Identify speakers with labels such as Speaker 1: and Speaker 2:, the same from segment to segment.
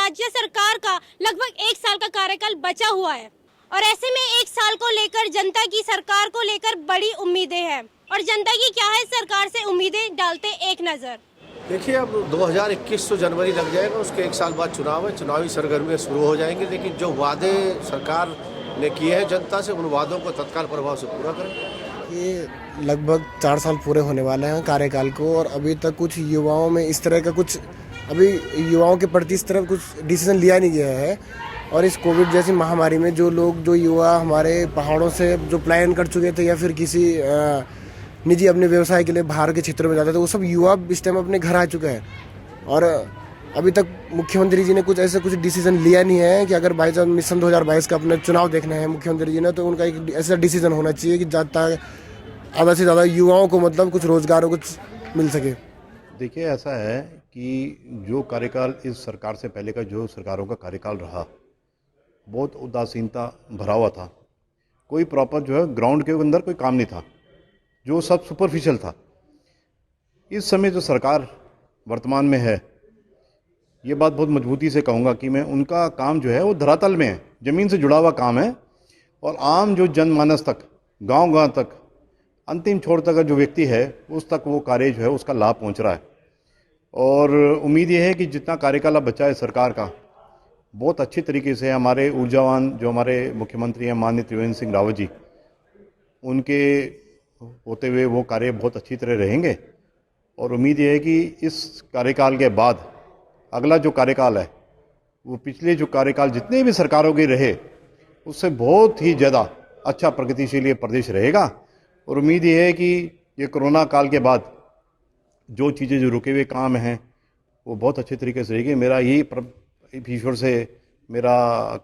Speaker 1: राज्य सरकार का लगभग 1 साल का कार्यकाल बचा हुआ है और ऐसे में 1 साल को लेकर जनता की सरकार को लेकर बड़ी उम्मीदें हैं। और जनता की क्या है, सरकार से उम्मीदें डालते एक नजर।
Speaker 2: देखिए, अब 2021 तो जनवरी लग जाएगा, उसके 1 साल बाद चुनाव है, चुनावी सरगर्मियाँ शुरू हो जाएंगी। लेकिन जो वादे सरकार ने किए हैं जनता से, उन वादों को तत्काल प्रभाव से पूरा करें।
Speaker 3: ये लगभग 4 साल पूरे होने वाले हैं कार्यकाल को, और अभी तक कुछ युवाओं में इस तरह का कुछ, अभी युवाओं के प्रति इस तरह कुछ डिसीजन लिया नहीं गया है। और इस कोविड जैसी महामारी में जो युवा हमारे पहाड़ों से जो प्लान कर चुके थे या फिर किसी निजी अपने व्यवसाय के लिए बाहर के क्षेत्रों में जाते थे, वो सब युवा इस टाइम अपने घर आ चुके हैं। और अभी तक मुख्यमंत्री जी ने कुछ डिसीजन लिया नहीं है कि अगर बाई चांस मिशन 2022 का अपने चुनाव देखना है मुख्यमंत्री जी ने, तो उनका एक ऐसा डिसीजन होना चाहिए कि ज़्यादा से ज़्यादा युवाओं को मतलब कुछ रोजगार और कुछ मिल सके।
Speaker 4: देखिए, ऐसा है कि जो कार्यकाल इस सरकार से पहले का जो सरकारों का कार्यकाल रहा, बहुत उदासीनता भरा हुआ था। कोई प्रॉपर जो है ग्राउंड के अंदर कोई काम नहीं था, जो सब सुपरफिशियल था। इस समय जो सरकार वर्तमान में है, ये बात बहुत मजबूती से कहूँगा कि मैं उनका काम जो है वो धरातल में है, ज़मीन से जुड़ा हुआ काम है। और आम जो जनमानस तक, गांव-गांव तक, अंतिम छोर तक जो व्यक्ति है उस तक वो कार्य जो है उसका लाभ पहुंच रहा है। और उम्मीद ये है कि जितना कार्यकाल अब बचा है सरकार का, बहुत अच्छी तरीके से हमारे ऊर्जावान जो हमारे मुख्यमंत्री हैं माननीय त्रिवेंद्र सिंह रावत जी, उनके होते हुए वो कार्य बहुत अच्छी तरह रहेंगे। और उम्मीद ये है कि इस कार्यकाल के बाद अगला जो कार्यकाल है वो पिछले जो कार्यकाल जितने भी सरकारों के रहे उससे बहुत ही ज़्यादा अच्छा प्रगतिशील ये प्रदेश रहेगा। और उम्मीद ये है कि ये कोरोना काल के बाद जो चीज़ें जो रुके हुए काम हैं वो बहुत अच्छे तरीके से रहेगी। मेरा यही ईश्वर से मेरा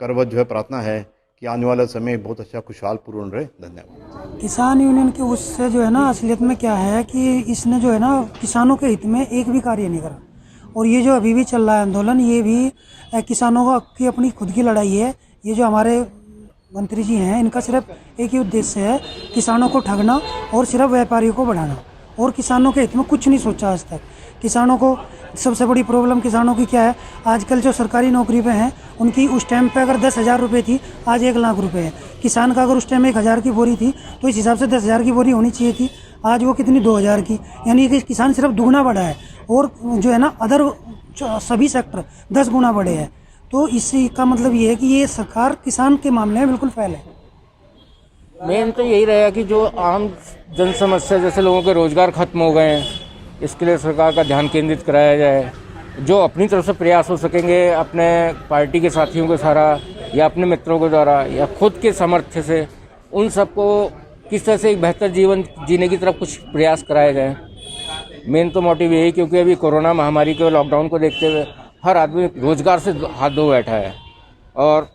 Speaker 4: करवत जो है प्रार्थना है कि आने वाला समय बहुत अच्छा खुशहाल पूर्ण रहे। धन्यवाद।
Speaker 5: किसान यूनियन के उससे जो है ना, असलियत में क्या है कि इसने जो है ना किसानों के हित में एक भी कार्य नहीं करा। और ये जो अभी भी चल रहा है आंदोलन, ये भी किसानों की अपनी खुद की लड़ाई है। ये जो हमारे मंत्री जी हैं, इनका सिर्फ एक ही उद्देश्य है, किसानों को ठगना और सिर्फ व्यापारियों को बढ़ाना, और किसानों के हित में कुछ नहीं सोचा आज तक। किसानों को सबसे बड़ी प्रॉब्लम किसानों की क्या है, आजकल जो सरकारी नौकरी पे हैं उनकी उस टाइम पे अगर 10,000 रुपये थी, आज 1 लाख रुपए है। किसान का अगर उस टाइम 1,000 की बोरी थी तो इस हिसाब से 10,000 की बोरी होनी चाहिए थी, आज वो कितनी 2,000 की। यानी कि किसान सिर्फ दुगना बढ़ा है, और जो है ना अदर सभी सेक्टर 10 गुना बढ़े हैं। तो इसी का मतलब ये है कि ये सरकार किसान के मामले में बिल्कुल फेल है।
Speaker 6: मेन तो यही रहेगा कि जो आम जन समस्या, जैसे लोगों के रोजगार खत्म हो गए हैं, इसके लिए सरकार का ध्यान केंद्रित कराया जाए। जो अपनी तरफ से प्रयास हो सकेंगे, अपने पार्टी के साथियों के सारा या अपने मित्रों के द्वारा या खुद के सामर्थ्य से, उन सबको किस तरह से एक बेहतर जीवन जीने की तरफ कुछ प्रयास कराए जाए। मेन तो मोटिव यही, क्योंकि अभी कोरोना महामारी के लॉकडाउन को देखते हुए हर आदमी रोजगार से हाथ धो बैठा है। और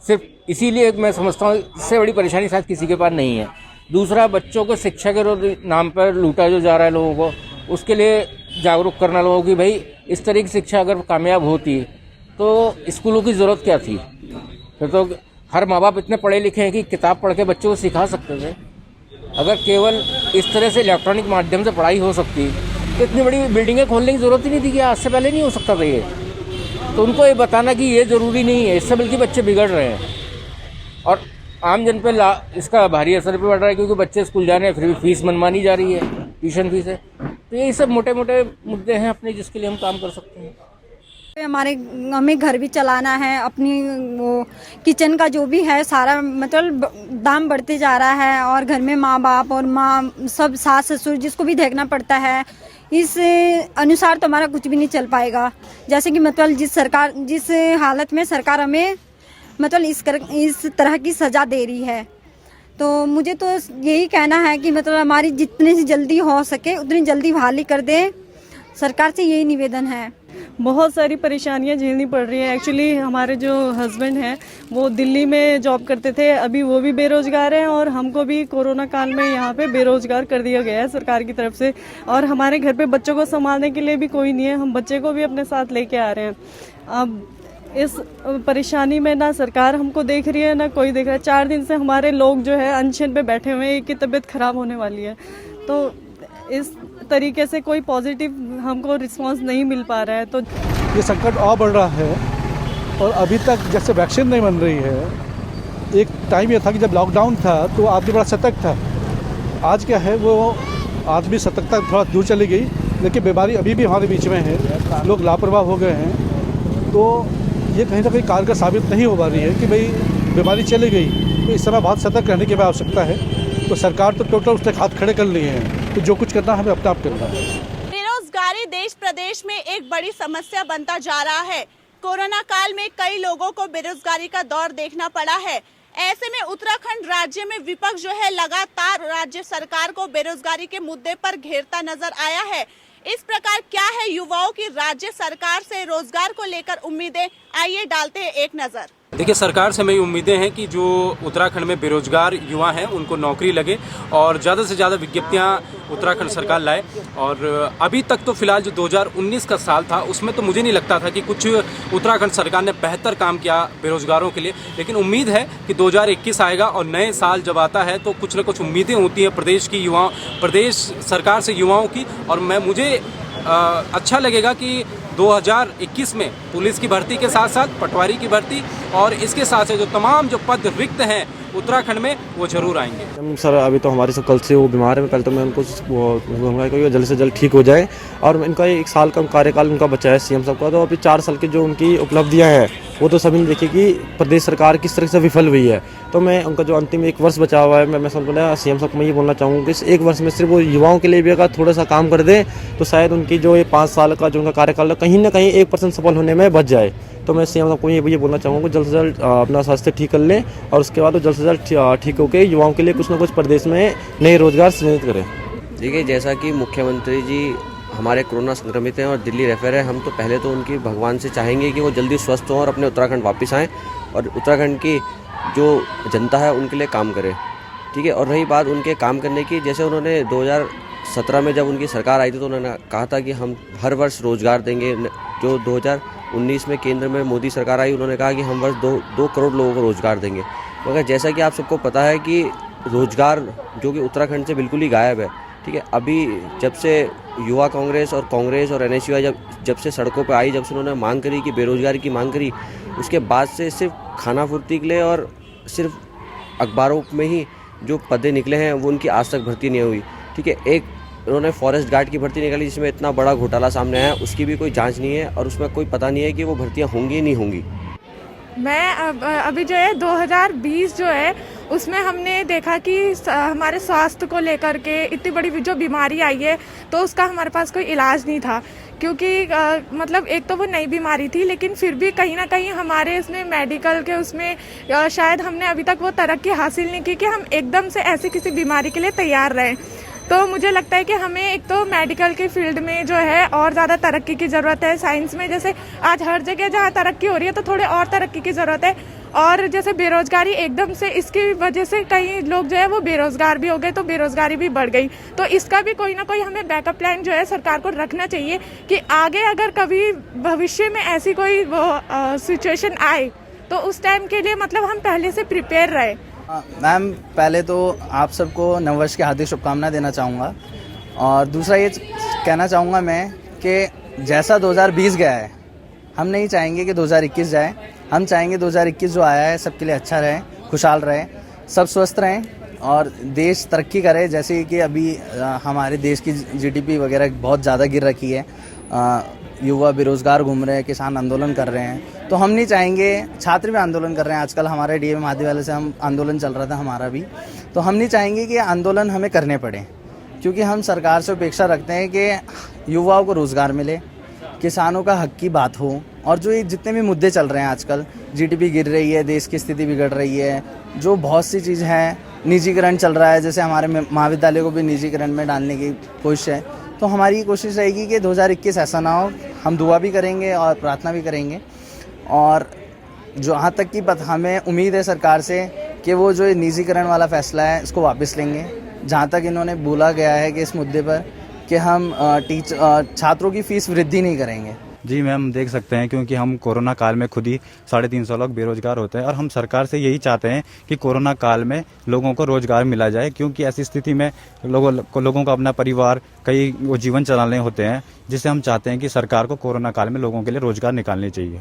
Speaker 6: सिर्फ इसीलिए मैं समझता हूँ इससे बड़ी परेशानी शायद किसी के पास नहीं है। दूसरा, बच्चों को शिक्षा के नाम पर लूटा जो जा रहा है लोगों को, उसके लिए जागरूक करना लोगों की, भाई इस तरह की शिक्षा अगर कामयाब होती तो स्कूलों की ज़रूरत क्या थी। फिर तो हर माँ बाप इतने पढ़े लिखे हैं कि किताब पढ़ के बच्चों को सिखा सकते थे। अगर केवल इस तरह से इलेक्ट्रॉनिक माध्यम से पढ़ाई हो सकती तो इतनी बड़ी बिल्डिंगें खोलने की ज़रूरत ही नहीं थी कि आज से पहले नहीं हो सकता था ये। तो उनको ये बताना कि ये ज़रूरी नहीं है, इससे बल्कि बच्चे बिगड़ रहे हैं और आम जन पे इसका भारी असर भी पड़ रहा है, क्योंकि बच्चे स्कूल जा रहे हैं फिर भी फीस मनमानी जा रही है, ट्यूशन फीस है। तो यही सब मोटे मोटे मुद्दे हैं अपने, जिसके लिए हम काम कर सकते हैं।
Speaker 1: हमें घर भी चलाना है, अपनी वो किचन का जो भी है सारा, मतलब दाम बढ़ते जा रहा है, और घर में माँ बाप और माँ सब सास ससुर जिसको भी देखना पड़ता है। इस अनुसार तो हमारा कुछ भी नहीं चल पाएगा। जैसे कि मतलब जिस हालत में सरकार हमें मतलब इस तरह की सज़ा दे रही है, तो मुझे तो यही कहना है कि मतलब हमारी जितनी से जल्दी हो सके उतनी जल्दी बहाली कर दे, सरकार से यही निवेदन है।
Speaker 7: बहुत सारी परेशानियां झेलनी पड़ रही है। एक्चुअली हमारे जो हस्बैंड हैं वो दिल्ली में जॉब करते थे, अभी वो भी बेरोजगार हैं, और हमको भी कोरोना काल में यहाँ पे बेरोजगार कर दिया गया है सरकार की तरफ से। और हमारे घर पे बच्चों को संभालने के लिए भी कोई नहीं है, हम बच्चे को भी अपने साथ लेके आ रहे हैं। अब इस परेशानी में ना सरकार हमको देख रही है ना कोई देख रहा है। 4 दिन से हमारे लोग जो है अनशन पे बैठे हुए हैं, एक की तबीयत खराब होने वाली है। तो इस तरीके से कोई पॉजिटिव हमको रिस्पांस नहीं मिल पा रहा है। तो
Speaker 8: ये संकट और बढ़ रहा है। और अभी तक जैसे वैक्सीन नहीं बन रही है, एक टाइम ये था कि जब लॉकडाउन था तो आदमी बड़ा सतर्क था। आज क्या है, वो आदमी सतर्कता थोड़ा दूर चली गई, लेकिन बीमारी अभी भी हमारे बीच में है, लोग लापरवाह हो गए हैं। तो ये कहीं ना कहीं कारगर साबित नहीं हो पा रही है कि भाई बीमारी चली गई, तो इस समय बहुत सतर्क रहने की आवश्यकता है। तो सरकार तो टोटल उसने हाथ खड़े कर लिए हैं, तो जो कुछ करना है हमें अपने आप करना है।
Speaker 9: बेरोजगारी देश प्रदेश में एक बड़ी समस्या बनता जा रहा है। कोरोना काल में कई लोगों को बेरोजगारी का दौर देखना पड़ा है। ऐसे में उत्तराखंड राज्य में विपक्ष जो है लगातार राज्य सरकार को बेरोजगारी के मुद्दे पर घेरता नजर आया है। इस प्रकार क्या है युवाओं की राज्य सरकार से रोजगार को लेकर उम्मीदें, आइए डालते हैं एक नजर।
Speaker 10: देखिए, सरकार से हमें उम्मीदें हैं कि जो उत्तराखंड में बेरोजगार युवा हैं उनको नौकरी लगे और ज़्यादा से ज़्यादा विज्ञप्तियां उत्तराखंड सरकार लाए। और अभी तक तो फिलहाल जो 2019 का साल था उसमें तो मुझे नहीं लगता था कि कुछ उत्तराखंड सरकार ने बेहतर काम किया बेरोजगारों के लिए, लेकिन उम्मीद है कि 2021 आएगा और नए साल जब आता है तो कुछ न कुछ उम्मीदें होती हैं प्रदेश सरकार से युवाओं की। और मुझे अच्छा लगेगा कि 2021 में पुलिस की भर्ती के साथ साथ पटवारी की भर्ती और इसके साथ से जो तमाम जो पद रिक्त हैं उत्तराखंड में वो जरूर आएंगे।
Speaker 11: सर अभी तो हमारे सब कल से वो बीमार है, पहले तो मैं उनको जल्द से जल्द ठीक हो जाए। और इनका 1 साल का कार्यकाल उनका बचा है सीएम साहब का, तो अभी 4 साल की जो उनकी उपलब्धियां हैं वो तो सभी ने देखी कि प्रदेश सरकार किस तरह से विफल हुई है। तो मैं उनका जो अंतिम 1 वर्ष बचा हुआ है, मैं समझ सीएम साहब को मैं ये बोलना चाहूँगा कि इस 1 वर्ष में सिर्फ वो युवाओं के लिए भी अगर थोड़ा सा काम कर दे तो शायद उनकी जो ये 5 साल का जो उनका कार्यकाल है कहीं ना कहीं 1% सफल होने में बच जाए। तो मैं सीएम साहब को ये बोलना चाहूँगा जल्द से जल्द अपना स्वास्थ्य ठीक कर लें और उसके बाद जल्द से जल्द ठीक होकर युवाओं के लिए कुछ ना कुछ प्रदेश में नए रोजगार सृजित करें।
Speaker 12: देखिए, जैसा कि मुख्यमंत्री जी हमारे कोरोना संक्रमित हैं और दिल्ली रेफर है, हम तो पहले तो उनकी भगवान से चाहेंगे कि वो जल्दी स्वस्थ हों और अपने उत्तराखंड वापस आएँ और उत्तराखंड की जो जनता है उनके लिए काम करें। ठीक है। और रही बात उनके काम करने की, जैसे उन्होंने 2017 में जब उनकी सरकार आई थी तो उन्होंने कहा था कि हम हर वर्ष रोजगार देंगे। जो 2019 में केंद्र में मोदी सरकार आई, उन्होंने कहा कि हम वर्ष 2 करोड़ लोगों को रोजगार देंगे। मगर जैसा कि आप सबको पता है कि रोजगार जो कि उत्तराखंड से बिल्कुल ही गायब है। ठीक है। अभी जब से युवा कांग्रेस और NSUI जब से सड़कों पर आई, जब से उन्होंने मांग करी कि बेरोजगारी की मांग करी, उसके बाद से सिर्फ खाना पूर्ति के लिए और सिर्फ अखबारों में ही जो पदे निकले हैं वो उनकी आज तक भर्ती नहीं हुई। ठीक है। एक उन्होंने फॉरेस्ट गार्ड की भर्ती निकाली जिसमें इतना बड़ा घोटाला सामने आया, उसकी भी कोई जांच नहीं है और उसमें कोई पता नहीं है कि वो भर्तियां होंगी नहीं होंगी।
Speaker 13: मैं अभी जो है 2020 जो है उसमें हमने देखा कि हमारे स्वास्थ्य को लेकर के इतनी बड़ी जो बीमारी आई है तो उसका हमारे पास कोई इलाज नहीं था, क्योंकि मतलब एक तो वो नई बीमारी थी, लेकिन फिर भी कहीं ना कहीं हमारे इसमें मेडिकल के उसमें शायद हमने अभी तक वो तरक्की हासिल नहीं की कि हम एकदम से ऐसी किसी बीमारी के लिए तैयार रहें। तो मुझे लगता है कि हमें एक तो मेडिकल के फील्ड में जो है और ज़्यादा तरक्की की ज़रूरत है। साइंस में जैसे आज हर जगह जहाँ तरक्की हो रही है तो थोड़े और तरक्की की ज़रूरत है। और जैसे बेरोजगारी एकदम से इसकी वजह से कई लोग जो है वो बेरोजगार भी हो गए, तो बेरोजगारी भी बढ़ गई। तो इसका भी कोई ना कोई हमें बैकअप प्लान जो है सरकार को रखना चाहिए कि आगे अगर कभी भविष्य में ऐसी कोई सिचुएशन आए तो उस टाइम के लिए मतलब हम पहले से प्रिपेयर रहे।
Speaker 14: मैम, पहले तो आप सबको नववर्ष की हार्दिक शुभकामनाएं देना चाहूँगा और दूसरा ये कहना चाहूँगा मैं कि जैसा 2020 गया है हम नहीं चाहेंगे कि 2021 जाए। हम चाहेंगे 2021 जो आया है सबके लिए अच्छा रहे, खुशहाल रहे, सब स्वस्थ रहें और देश तरक्की करे। जैसे कि अभी हमारे देश की GDP वगैरह बहुत ज़्यादा गिर रखी है, युवा बेरोज़गार घूम रहे हैं, किसान आंदोलन कर रहे हैं, तो हम नहीं चाहेंगे, छात्र भी आंदोलन कर रहे हैं। आजकल हमारे DAV महाविद्यालय से हम आंदोलन चल रहा था हमारा भी, तो हम नहीं चाहेंगे कि आंदोलन हमें करने पड़े, क्योंकि हम सरकार से अपेक्षा रखते हैं कि युवाओं को रोज़गार मिले, किसानों का हक की बात हो और जो ये जितने भी मुद्दे चल रहे हैं आजकल, GDP गिर रही है, देश की स्थिति बिगड़ रही है, जो बहुत सी चीज़ हैं, निजीकरण चल रहा है, जैसे हमारे महाविद्यालय को भी निजीकरण में डालने की कोशिश है। तो हमारी कोशिश रहेगी कि 2021 ऐसा ना हो। हम दुआ भी करेंगे और प्रार्थना भी करेंगे और जहाँ तक कि हमें उम्मीद है सरकार से कि वो जो निजीकरण वाला फैसला है इसको वापस लेंगे। जहाँ तक इन्होंने बोला गया है कि इस मुद्दे पर कि हम छात्रों की फ़ीस वृद्धि नहीं करेंगे,
Speaker 15: जी मैम, देख सकते हैं क्योंकि हम कोरोना काल में खुद ही 350 लोग बेरोजगार होते हैं और हम सरकार से यही चाहते हैं कि कोरोना काल में लोगों को रोजगार मिला जाए, क्योंकि ऐसी स्थिति में लोगों को अपना परिवार कई वो जीवन चलाने होते हैं, जिससे हम चाहते हैं कि सरकार को कोरोना काल में लोगों के लिए रोजगार निकालने चाहिए।